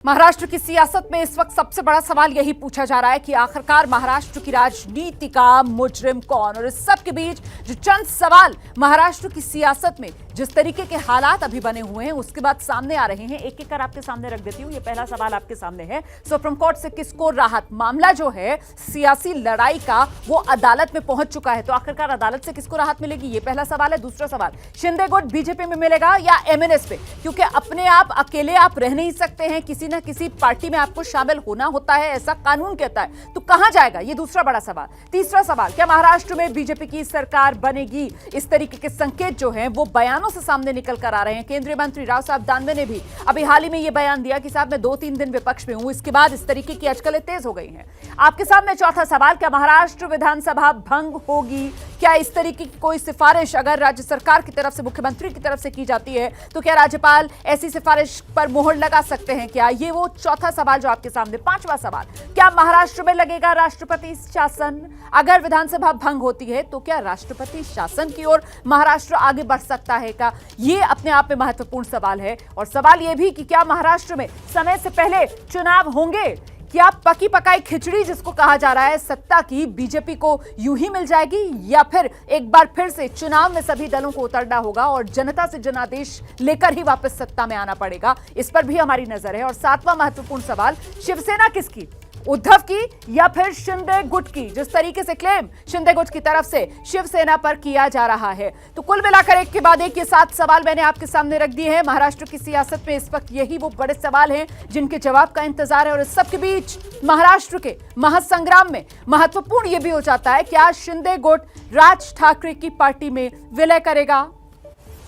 महाराष्ट्र की सियासत में इस वक्त सबसे बड़ा सवाल यही पूछा जा रहा है कि आखिरकार महाराष्ट्र की राजनीति का मुजरिम कौन। और इस सब के बीच जो चंद सवाल महाराष्ट्र की सियासत में जिस तरीके के हालात अभी बने हुए हैं उसके बाद सामने आ रहे हैं, एक एक कर आपके सामने रख देती हूं। ये पहला सवाल आपके सामने है, सुप्रीम कोर्ट से किसको राहत। मामला जो है सियासी लड़ाई का वो अदालत में पहुंच चुका है, तो आखिरकार अदालत से किसको राहत मिलेगी, ये पहला सवाल है। दूसरा सवाल, शिंदे गुट बीजेपी में मिलेगा या एमएनएस पे, क्योंकि अपने आप अकेले आप रह नहीं सकते हैं, किसी ना किसी पार्टी में आपको शामिल होना होता है, ऐसा कानून कहता है। तो कहां जाएगा, ये दूसरा बड़ा सवाल। तीसरा सवाल, क्या महाराष्ट्र में बीजेपी की सरकार बनेगी। इस तरीके के संकेत जो हैं वो बयानों से सामने निकल कर आ रहे हैं। केंद्रीय मंत्री राव साहब दानवे ने भी अभी हाल ही में ये बयान दिया कि साहब मैं 2-3 दिन विपक्ष में हूं। इसके बाद इस तरीके की अटकलें तेज हो गई हैं। आपके सामने चौथा सवाल, क्या महाराष्ट्र विधानसभा भंग होगी। क्या इस तरीके की कोई सिफारिश अगर राज्य सरकार की तरफ से, मुख्यमंत्री की तरफ से की जाती है तो क्या राज्यपाल ऐसी सिफारिश पर मोहर लगा सकते हैं क्या, ये वो चौथा सवाल जो आपके सामने। पांचवा सवाल, क्या महाराष्ट्र में लगेगा राष्ट्रपति शासन। अगर विधानसभा भंग होती है तो क्या राष्ट्रपति शासन की ओर महाराष्ट्र आगे बढ़ सकता है क्या, ये अपने आप में महत्वपूर्ण सवाल है। और सवाल यह भी कि क्या महाराष्ट्र में समय से पहले चुनाव होंगे। क्या पकी पकाई खिचड़ी जिसको कहा जा रहा है सत्ता की, बीजेपी को यूं ही मिल जाएगी या फिर एक बार फिर से चुनाव में सभी दलों को उतरना होगा और जनता से जनादेश लेकर ही वापस सत्ता में आना पड़ेगा, इस पर भी हमारी नजर है। और सातवां महत्वपूर्ण सवाल, शिवसेना किसकी, उद्धव की या फिर शिंदे गुट की। जिस तरीके से क्लेम शिंदे गुट की तरफ से शिवसेना पर किया जा रहा है, तो कुल मिलाकर एक के बाद एक ये 7 सवाल मैंने आपके सामने रख दिए हैं। महाराष्ट्र की सियासत में इस वक्त यही वो बड़े सवाल हैं जिनके जवाब का इंतजार है। और इस सब के बीच महाराष्ट्र के महासंग्राम में महत्वपूर्ण यह भी हो जाता है, क्या शिंदे गुट राज ठाकरे की पार्टी में विलय करेगा।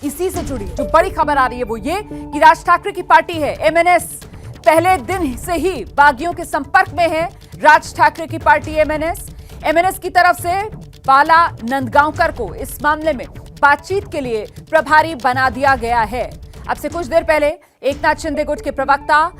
इसी से जुड़ी जो बड़ी खबर आ रही है वो ये कि राज ठाकरे की पार्टी है एमएनएस, पहले दिन से ही बागियों के संपर्क में है राज ठाकरे की पार्टी एमएनएस की तरफ से बाला नंदगांवकर को इस मामले में बातचीत के लिए प्रभारी बना दिया गया है। अब से कुछ देर पहले एकनाथ शिंदे गुट के प्रवक्ता,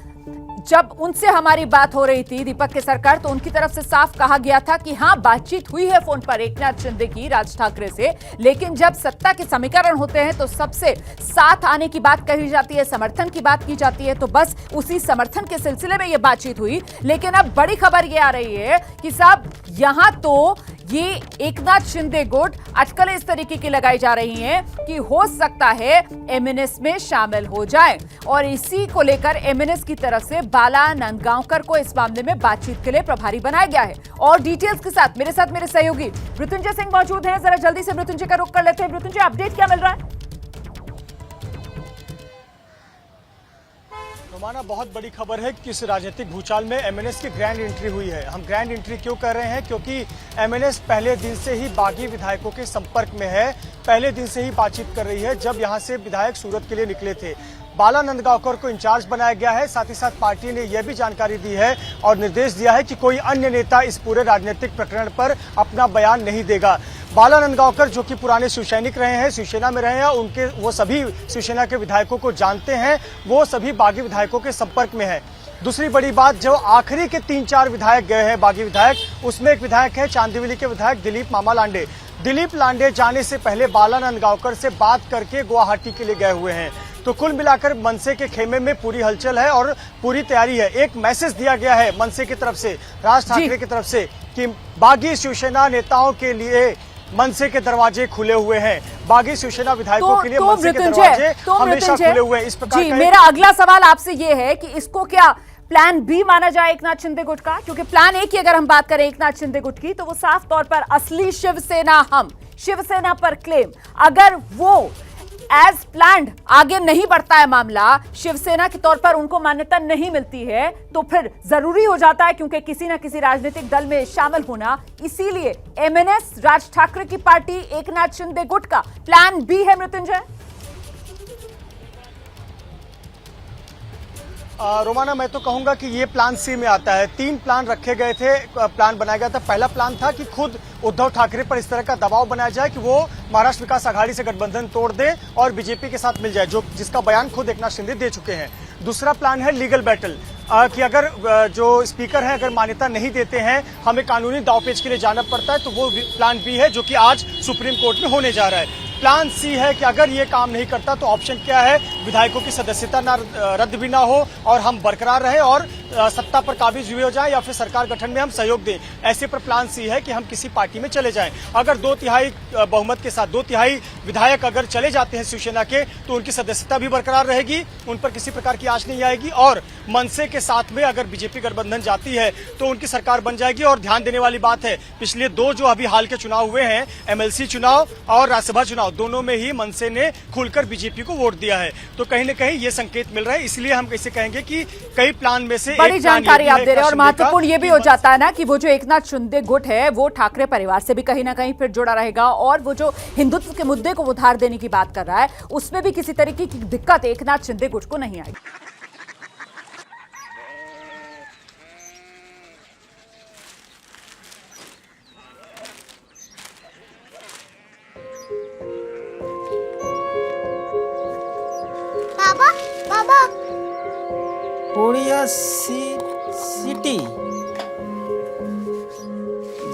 जब उनसे हमारी बात हो रही थी दीपक केसरकर, तो उनकी तरफ से साफ कहा गया था कि हां बातचीत हुई है फोन पर एकनाथ शिंदे की राज ठाकरे से, लेकिन जब सत्ता के समीकरण होते हैं तो सबसे साथ आने की बात कही जाती है, समर्थन की बात की जाती है, तो बस उसी समर्थन के सिलसिले में यह बातचीत हुई। लेकिन अब बड़ी खबर यह आ रही है कि साहब यहां तो ये एकनाथ शिंदे गुट अटकलें इस तरीके की लगाई जा रही हैं कि हो सकता है एमएनएस में शामिल हो जाए। और इसी को लेकर एमएनएस की तरफ से बाला नंदगांवकर को इस मामले में बातचीत के लिए प्रभारी बनाया गया है। और डिटेल्स के साथ मेरे सहयोगी मृत्युंजय सिंह मौजूद हैं। जरा जल्दी से मृत्युंजय का रुख कर लेते हैं। मृत्युंजय, अपडेट क्या मिल रहा है। रोमाना, बहुत बड़ी खबर है कि इस राजनीतिक भूचाल में एमएनएस की ग्रैंड एंट्री हुई है। हम ग्रैंड एंट्री क्यों कर रहे हैं, क्योंकि एमएनएस पहले दिन से ही बागी विधायकों के संपर्क में है, पहले दिन से ही बातचीत कर रही है। जब यहां से विधायक सूरत के लिए निकले थे, बाला नंदगांवकर को इंचार्ज बनाया गया है। साथ ही साथ पार्टी ने यह भी जानकारी दी है और निर्देश दिया है कि कोई अन्य नेता इस पूरे राजनीतिक प्रकरण पर अपना बयान नहीं देगा। बाला नंदगांवकर जो कि पुराने शिवसैनिक रहे हैं, शिवसेना में रहे हैं, उनके वो सभी शिवसेना के विधायकों को जानते हैं, वो सभी बागी विधायकों के संपर्क में है। दूसरी बड़ी बात, जो आखिरी के 3-4 विधायक गए हैं बागी विधायक, उसमें एक विधायक है चांदिवली के विधायक दिलीप मामा लांडे। दिलीप लांडे जाने से पहले बाला नंदगांवकर से बात करके गुवाहाटी के लिए गए हुए हैं। तो कुल मिलाकर मनसे के खेमे में पूरी हलचल है और पूरी तैयारी है। एक मैसेज दिया गया है मनसे की तरफ से, राज ठाकरे की तरफ से, कि बागी शिवसेना नेताओं के लिए मनसे के दरवाजे खुले हुए हैं, बागी शिवसेना विधायकों के लिए मनसे के दरवाजे हमेशा खुले हुए हैं। इस प्रकार का मेरा अगला सवाल आपसे ये है कि इसको क्या प्लान बी माना जाए एकनाथ शिंदे गुट का, क्योंकि प्लान ए की अगर हम बात करें एकनाथ शिंदे गुट की तो वो साफ तौर पर असली शिवसेना, हम शिवसेना पर क्लेम, अगर वो एज प्लान्ड आगे नहीं बढ़ता है मामला, शिवसेना के तौर पर उनको मान्यता नहीं मिलती है, तो फिर जरूरी हो जाता है क्योंकि किसी ना किसी राजनीतिक दल में शामिल होना। इसीलिए एमएनएस राज ठाकरे की पार्टी एकनाथ शिंदे गुट का प्लान बी है। मृत्युंजय, रोमाना, मैं तो कहूंगा कि ये प्लान सी में आता है। 3 प्लान रखे गए थे, प्लान बनाया गया था। पहला प्लान था कि खुद उद्धव ठाकरे पर इस तरह का दबाव बनाया जाए कि वो महाराष्ट्र विकास आघाड़ी से गठबंधन तोड़ दे और बीजेपी के साथ मिल जाए, जिसका बयान खुद एकनाथ शिंदे दे चुके हैं। दूसरा प्लान है लीगल बैटल, कि अगर जो स्पीकर हैं अगर मान्यता नहीं देते हैं, हमें कानूनी दांवपेच के लिए जाना पड़ता है, तो वो प्लान बी है जो कि आज सुप्रीम कोर्ट में होने जा रहा है। प्लान सी है कि अगर ये काम नहीं करता तो ऑप्शन क्या है, विधायकों की सदस्यता ना रद्द भी ना हो और हम बरकरार रहे और सत्ता पर काबिज हुए हो जाए या फिर सरकार गठन में हम सहयोग दें। ऐसे पर प्लान सी है कि हम किसी पार्टी में चले जाएं। अगर 2/3 बहुमत के साथ 2/3 विधायक अगर चले जाते हैं शिवसेना के तो उनकी सदस्यता भी बरकरार रहेगी, उन पर किसी प्रकार की आंच नहीं आएगी और मनसे के साथ में अगर बीजेपी गठबंधन जाती है तो उनकी सरकार बन जाएगी। और ध्यान देने वाली बात है, पिछले 2 जो अभी हाल के चुनाव हुए हैं, एमएलसी चुनाव और राज्यसभा चुनाव, दोनों में ही मनसे ने खुलकर बीजेपी को वोट दिया है। तो कहीं न कहीं ये संकेत मिल रहा है, इसलिए हम कैसे कहेंगे कि कई प्लान में से बड़ी जानकारी आप दे रहे हैं। और महत्वपूर्ण ये भी हो जाता है ना कि वो जो एकनाथ शिंदे गुट है वो ठाकरे परिवार से भी कहीं ना कहीं फिर जुड़ा रहेगा और वो जो हिंदुत्व के मुद्दे को उधार देने की बात कर रहा है उसमें भी किसी तरीके की दिक्कत एकनाथ शिंदे गुट को नहीं आएगी। बाबा बाबा कोरिया सिटी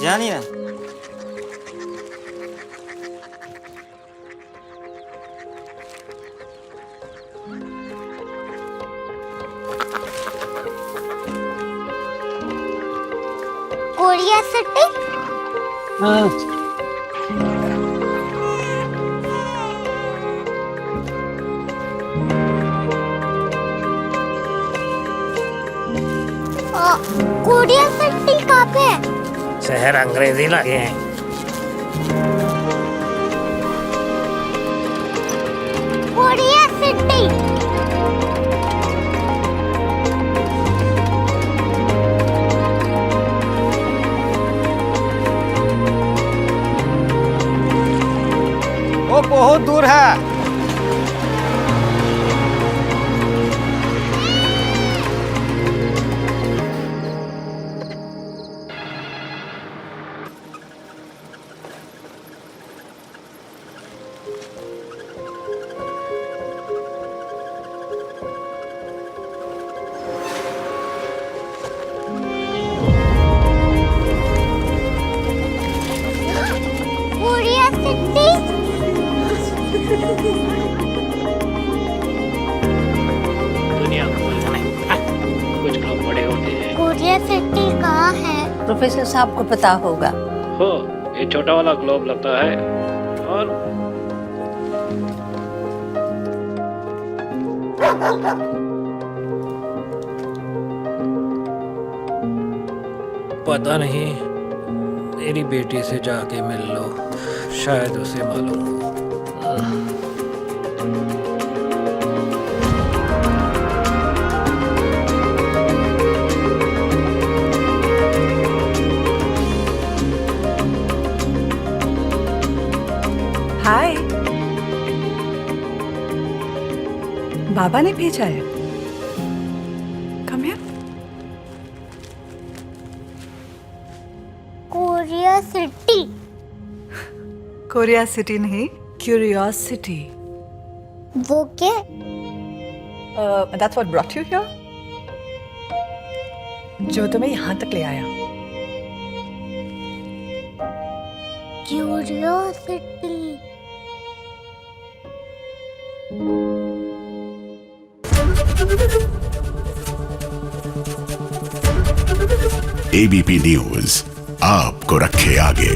জানি না। कोरिया सिटी कोरिया सिटी कहाँ पे है? शहर अंग्रेजी लगे हैं। कोरिया सिटी वो बहुत दूर है। कोरिया सिटी दुनिया को नहीं, कुछ लोग बड़े होते हैं। कोरिया सिटी कहाँ है? प्रोफेसर साहब को पता होगा। हो, ये छोटा वाला ग्लोब लगता है और पता नहीं, मेरी बेटी से जाके मिल लो, शायद उसे मालूम हो। हाय, बाबा ने भेजा है। Come here. Korea city Korea city नहीं, क्यूरियोसिटी। वो क्या? That's what brought you here, जो तुम्हें यहाँ तक ले आया। क्यूरियोसिटी एबीपी न्यूज आपको रखे आगे।